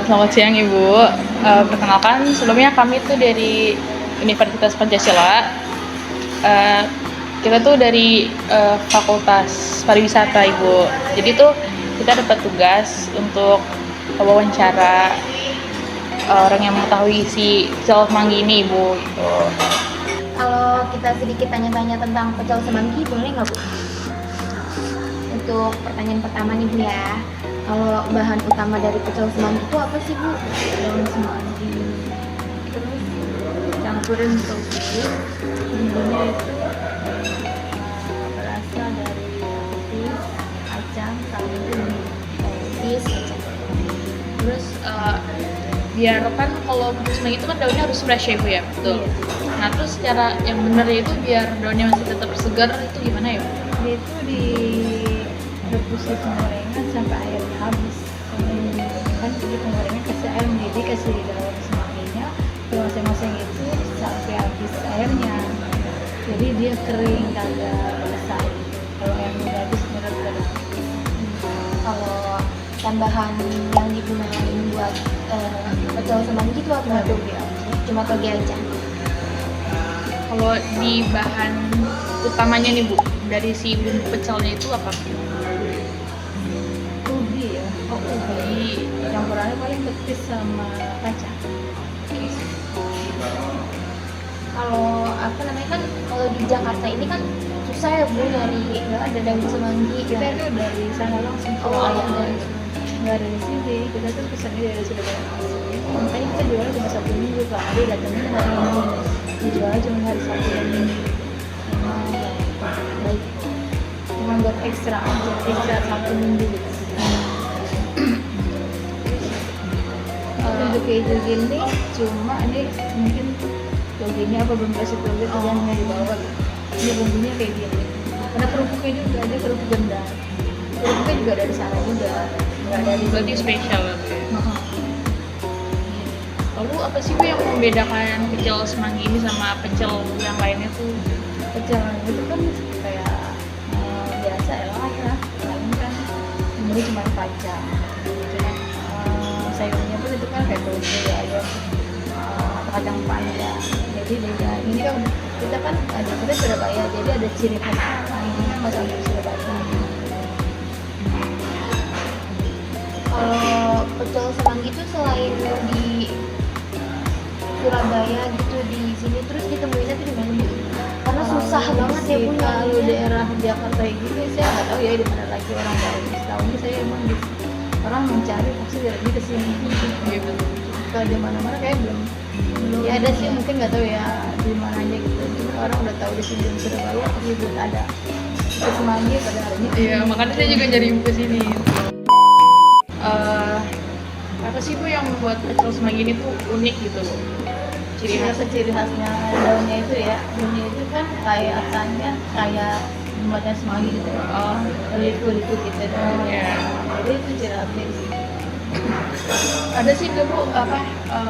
Selamat siang Ibu. Perkenalkan, sebelumnya kami tuh dari Universitas Pancasila. Eh, kita tuh dari Fakultas Pariwisata Ibu. Jadi tuh kita dapat tugas untuk wawancara orang yang mengetahui si pecel semanggi ini Ibu. Gitu. Kalau kita sedikit tanya-tanya tentang pecel semanggi, boleh nggak Bu? Untuk pertanyaan pertama nih Bu ya. Kalau bahan utama dari pecel semanggi itu apa sih Bu? Daun semanggi, terus campurin toge, bumbunya itu berasal dari petis, kacang, kangkung, Petis, kacang. Terus biar kan kalau pecel semanggi itu kan daunnya harus fresh ya Ibu ya, betul. Iya. Nah terus cara yang benar itu biar daunnya masih tetap segar itu gimana ya Bu? Dia itu direbus di penggorengan sampai airnya habis. Kan di penggorengan kasih air mendidih, kasih daun semangginya, masing-masing itu sampai habis airnya. Jadi dia kering, kagak basah. Kalau yang udah habis bener kering. Kalau tambahan yang digunakan buat pecel semanggi itu apa Bu? Cuma toge aja. Kalau di bahan utamanya nih Bu, dari si bumbu pecelnya itu apa? Ubi ya, ubi. Campurannya paling petis sama kacang. Kalau apa namanya kan kalau di Jakarta ini kan susah ya Bu nyari nggak ada daun semanggi. Kita itu dari sana langsung ke Oh, wilayah iya. dari nggak dari sini. Kita tuh pesannya dari Surabaya. Makanya kita jual cuma 1 minggu, Pak. Dia datangnya hari ini. Dijual cuma hari Sabtu dan Minggu. Oh, ya. Baik. Cuma buat ekstra aja, ekstra 1 minggu gitu. Untuk keju gini cuma ini mungkin toginya apa belum kasih toge itu yang di bawah gitu. Ini bumbunya kayak gini. Karena kerupuknya juga ada kerupuk gendang. Kerupuknya juga dari sana juga, nggak dari Berarti sini. spesial gitu ya. Heeh. Lalu apa sih Bu yang membedakan pecel semanggi ini sama pecel yang lainnya tuh? Pecahan itu kan kayak biasa lah ya, paling kan ini cuma kacang. Cuma sayurnya pun itu kan kayak toge, ayam, kacang panjang. Jadi beda. Ini kan kita kan ada kita Surabaya, jadi ada ciri khas. Nah, ini kan masalah dari Surabaya. Kalau pecel semanggi itu selain di Surabaya gitu di sini terus ditemuinnya tuh di mana Bu? Karena susah banget ya Bu Kalau nyarinya. daerah Jakarta gini saya nggak tahu ya di mana lagi orang baru. Setahu ini saya emang di orang mencari pasti dari ke sini. Iya betul. Kalau di mana-mana kayak belum. Ya ada sih mungkin nggak tahu ya di mana aja gitu. Cuma orang udah tahu di sini di Surabaya tapi belum ada. Itu semanggi pada hari ini. Iya makanya saya juga nyari ibu ke sini. Apa sih Bu yang membuat pecel semanggi ini tuh unik gitu loh? Ciri khas. Ciri khasnya daunnya itu ya, daunnya itu kan kayak asalnya kayak buatan semanggi gitu. Oh, Liku-liku gitu. Iya. Jadi itu ciri khasnya sih. Ada sih nggak Bu apa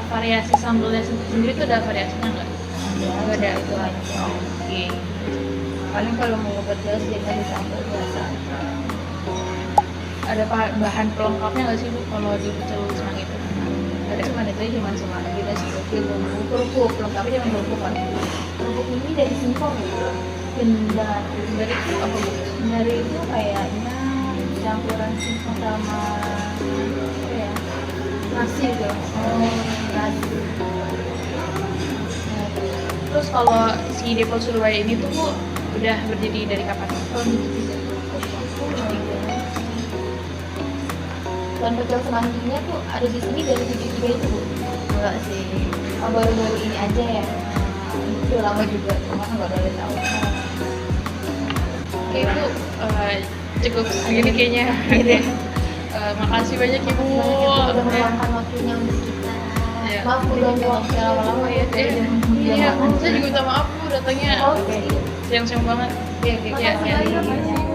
variasi sambelnya sendiri tuh ada variasinya nggak? Nggak ada. Itu aja. Oke. Paling kalau mau pedas dia kasih sambal biasa. Ada bahan pelengkapnya nggak sih Bu kalau di pecel semanggi itu? Ada cuma itu aja, cuma semanggi dan sedikit bumbu kerupuk, lengkapnya cuma kerupuk kan. Kerupuk ini dari singkong ya. Gendar. Dari itu apa Bu? Dari itu kayaknya campuran singkong sama apa ya, nasi gitu. Nasi. Terus kalau si Depot Surabaya ini tuh Bu udah berdiri dari kapan? Tahun 73. Dan pecel semangginya tuh ada di sini dari 73 itu Bu. Enggak sih. Oh, baru-baru ini aja ya. Udah lama juga, cuma nggak boleh tahu. Oke Bu, cukup segini kayaknya. Makasih banyak Ibu. Udah meluangkan waktunya untuk kita. Iya. Maaf Bu ganggu waktu lama-lama ya. Iya, saya juga minta maaf Bu datangnya Oke. siang-siang banget. Oke, oke. Iya, Makasih iya. banyak.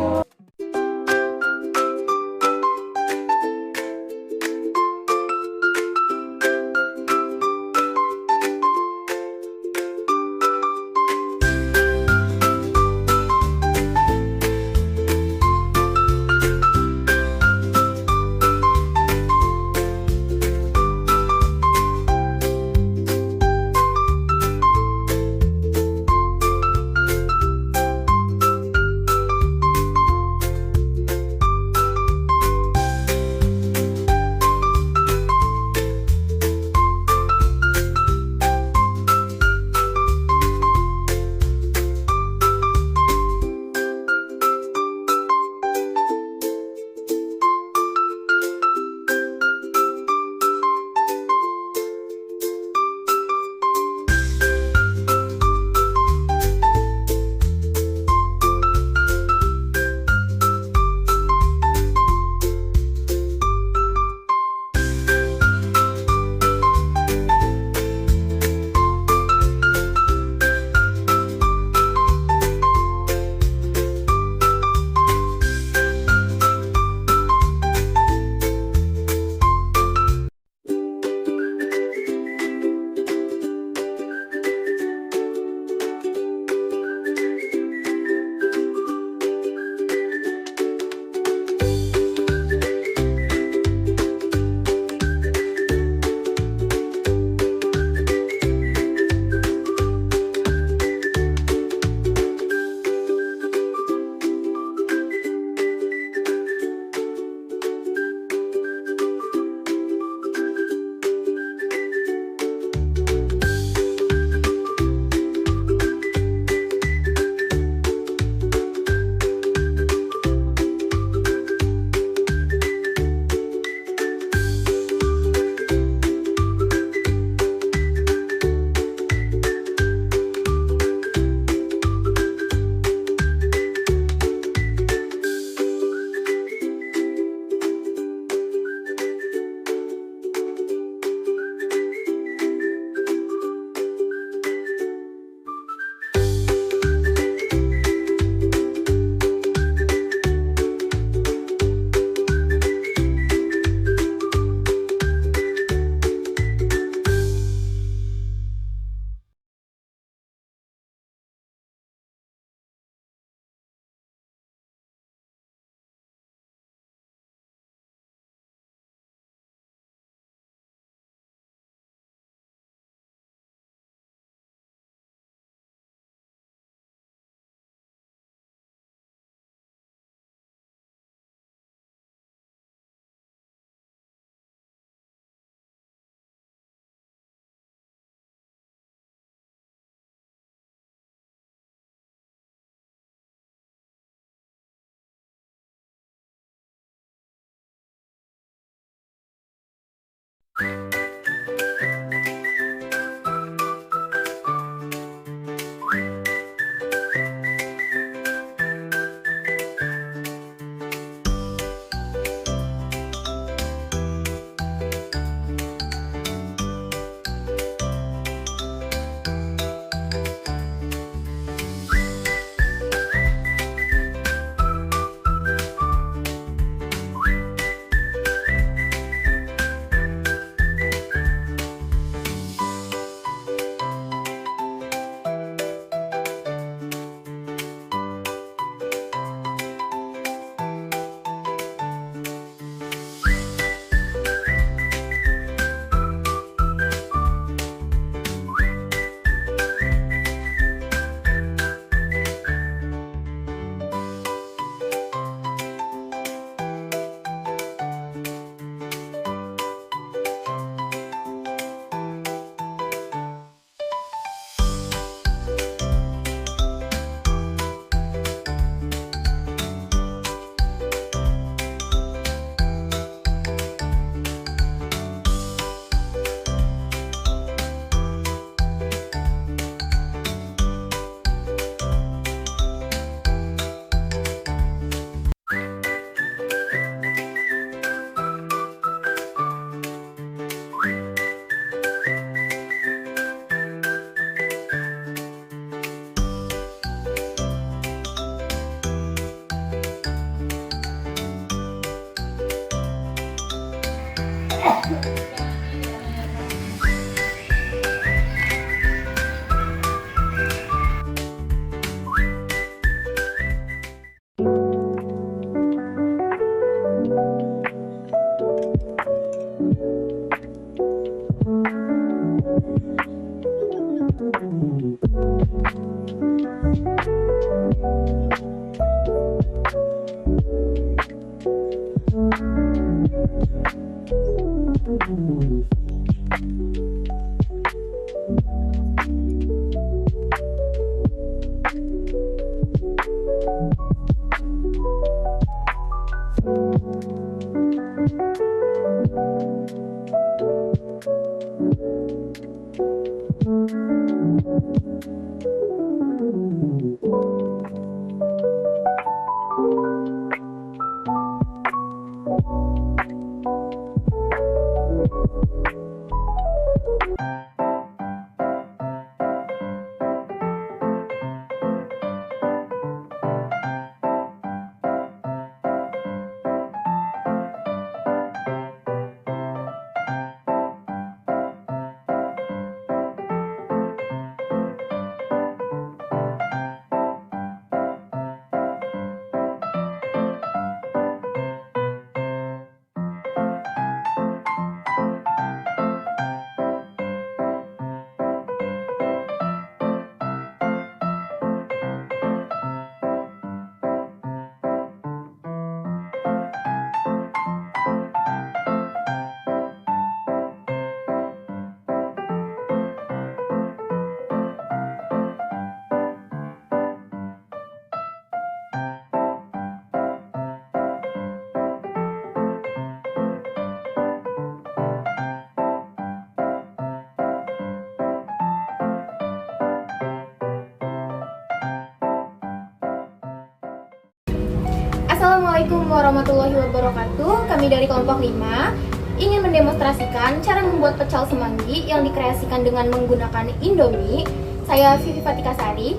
Assalamualaikum warahmatullahi wabarakatuh. Kami dari kelompok 5 ingin mendemonstrasikan cara membuat pecel semanggi yang dikreasikan dengan menggunakan Indomie. Saya Vivi Fatika Sari.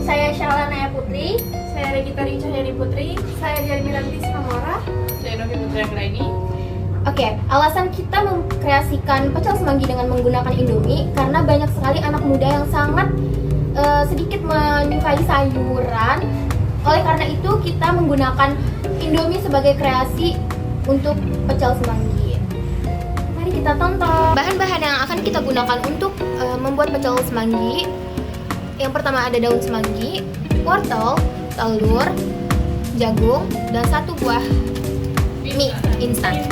Saya Syahla Naya Putri. Saya Regita Ricahyani Putri. Saya Diarmilanti Samora. Saya Novi Putri Anggraini. Oke, alasan kita mengkreasikan pecel semanggi dengan menggunakan Indomie karena banyak sekali anak muda yang sangat sedikit menyukai sayuran. Oleh karena itu kita menggunakan Indomie sebagai kreasi untuk pecel semanggi. Mari kita tonton. Bahan-bahan yang akan kita gunakan untuk membuat pecel semanggi. Yang pertama ada daun semanggi, wortel, telur, jagung, dan 1 buah mie instan.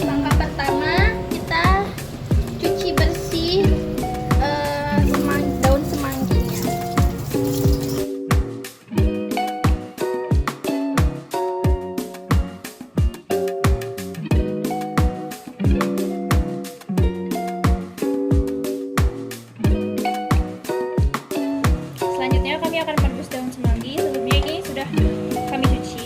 Langkah pertama kita cuci bersih daun semangginya. Selanjutnya kami akan merebus daun semanggi. Sebelumnya ini sudah kami cuci.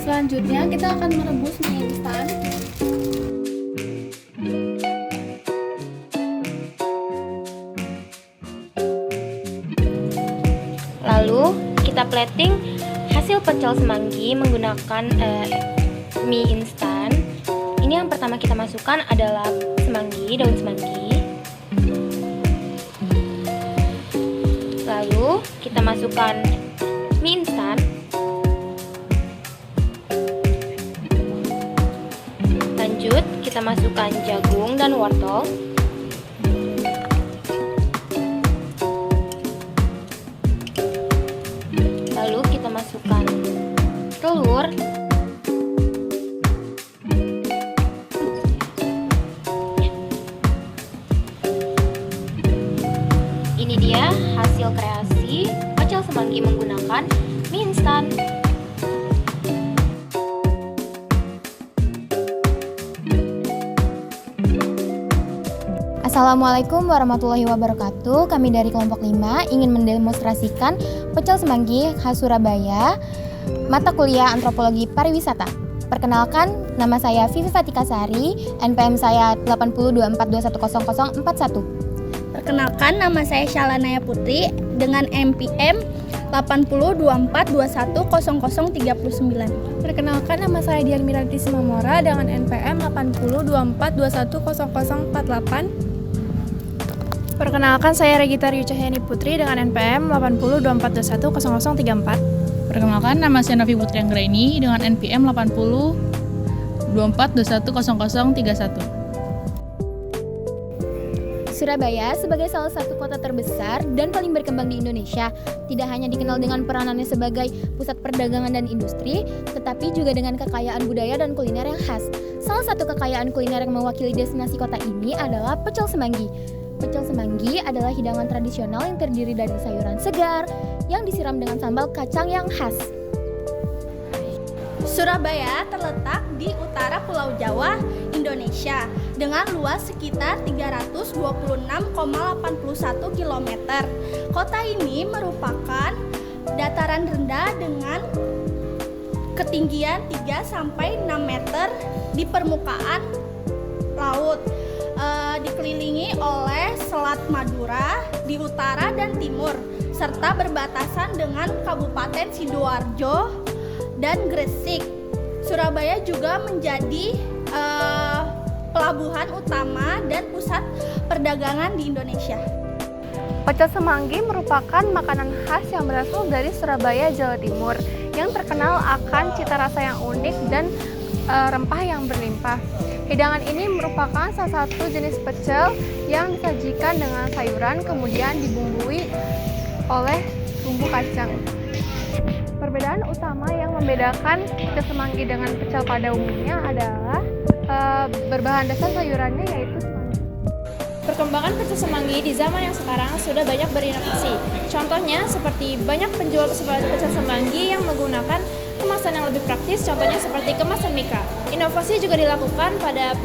Selanjutnya kita akan merebus mie instan. Lalu kita plating hasil pecel semanggi menggunakan mie instan. Ini yang pertama kita masukkan adalah semanggi, daun semanggi. Lalu kita masukkan mie instan. Lanjut kita masukkan jagung dan wortel. Lalu kita masukkan telur. Ini dia hasil kreasi pecel semanggi menggunakan mie instan. Assalamualaikum warahmatullahi wabarakatuh. Kami dari kelompok 5 ingin mendemonstrasikan pecel semanggi khas Surabaya. mata kuliah Antropologi Pariwisata. Perkenalkan, nama saya Vivi Fatika Sari, NPM saya 8024210041. Perkenalkan, nama saya Syalanaya Putri dengan NPM 8024210039. Perkenalkan, nama saya Dian Miranti Simamora dengan NPM 8024210048. Perkenalkan, saya Regita Ryu Cahyani Putri dengan NPM 8024210034. Perkenalkan, nama saya Novi Putri Anggraini dengan NPM 8024210031. Surabaya sebagai salah satu kota terbesar dan paling berkembang di Indonesia tidak hanya dikenal dengan peranannya sebagai pusat perdagangan dan industri, tetapi juga dengan kekayaan budaya dan kuliner yang khas. Salah satu kekayaan kuliner yang mewakili destinasi kota ini adalah pecel semanggi. Pecel semanggi adalah hidangan tradisional yang terdiri dari sayuran segar yang disiram dengan sambal kacang yang khas. Surabaya terletak di utara Pulau Jawa, Indonesia, dengan luas sekitar 326,81 km. Kota ini merupakan dataran rendah dengan ketinggian 3-6 meter di permukaan laut, dikelilingi oleh Selat Madura di utara dan timur, serta berbatasan dengan Kabupaten Sidoarjo dan Gresik. Surabaya juga menjadi pelabuhan utama dan pusat perdagangan di Indonesia. Pecel semanggi merupakan makanan khas yang berasal dari Surabaya, Jawa Timur, yang terkenal akan cita rasa yang unik dan rempah yang berlimpah. Hidangan ini merupakan salah satu jenis pecel yang disajikan dengan sayuran kemudian dibumbui oleh bumbu kacang. Perbedaan utama yang membedakan pecel semanggi dengan pecel pada umumnya adalah berbahan dasar sayurannya yaitu semanggi. Perkembangan pecel semanggi di zaman yang sekarang sudah banyak berinovasi. Contohnya seperti banyak penjual pecel semanggi yang menggunakan kemasan yang lebih praktis, contohnya seperti kemasan mika. Inovasi juga dilakukan pada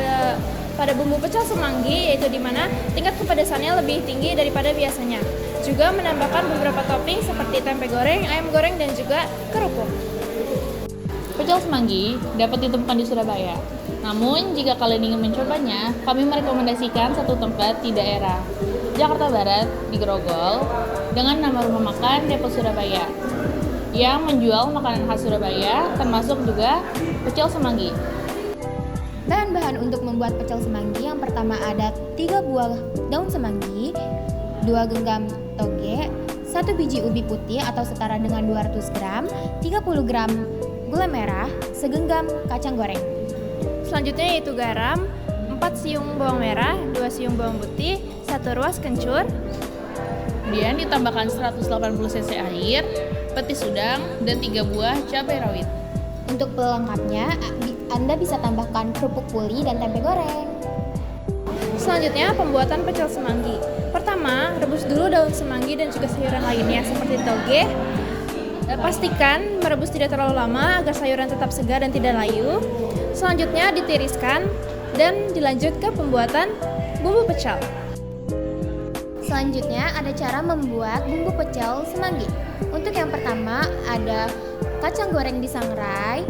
bumbu pecel semanggi, yaitu di mana tingkat kepedasannya lebih tinggi daripada biasanya. Juga menambahkan beberapa topping seperti tempe goreng, ayam goreng, dan juga kerupuk. Pecel semanggi dapat ditemukan di Surabaya. Namun, jika kalian ingin mencobanya, kami merekomendasikan satu tempat di daerah Jakarta Barat, di Grogol, dengan nama rumah makan Depot Surabaya, yang menjual makanan khas Surabaya, termasuk juga pecel semanggi. Bahan-bahan untuk membuat pecel semanggi yang pertama ada 3 buah daun semanggi, 2 genggam toge, 1 biji ubi putih atau setara dengan 200 gram, 30 gram gula merah, segenggam kacang goreng. Selanjutnya yaitu garam, 4 siung bawang merah, 2 siung bawang putih, 1 ruas kencur. Kemudian ditambahkan 180 cc air, petis udang, dan 3 buah cabai rawit. Untuk pelengkapnya, Anda bisa tambahkan kerupuk puli dan tempe goreng. Selanjutnya pembuatan pecel semanggi. Pertama, rebus dulu daun semanggi dan juga sayuran lainnya seperti toge. Pastikan merebus tidak terlalu lama agar sayuran tetap segar dan tidak layu. Selanjutnya ditiriskan dan dilanjut ke pembuatan bumbu pecel. Selanjutnya ada cara membuat bumbu pecel semanggi. Untuk yang pertama ada kacang goreng disangrai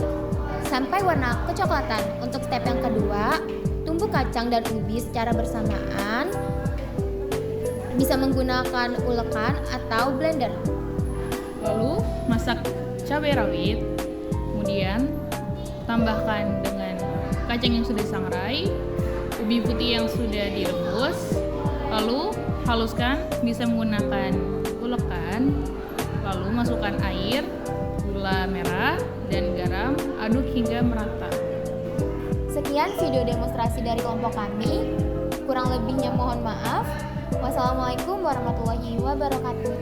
sampai warna kecoklatan. Untuk step yang kedua, tumbuk kacang dan ubi secara bersamaan. Bisa menggunakan ulekan atau blender. Lalu masak cabai rawit, kemudian tambahkan dengan kacang yang sudah disangrai, ubi putih yang sudah direbus, lalu haluskan bisa menggunakan ulekan, lalu masukkan air, gula merah, dan garam, aduk hingga merata. Sekian video demonstrasi dari kelompok kami. Kurang lebihnya mohon maaf. Wassalamualaikum warahmatullahi wabarakatuh.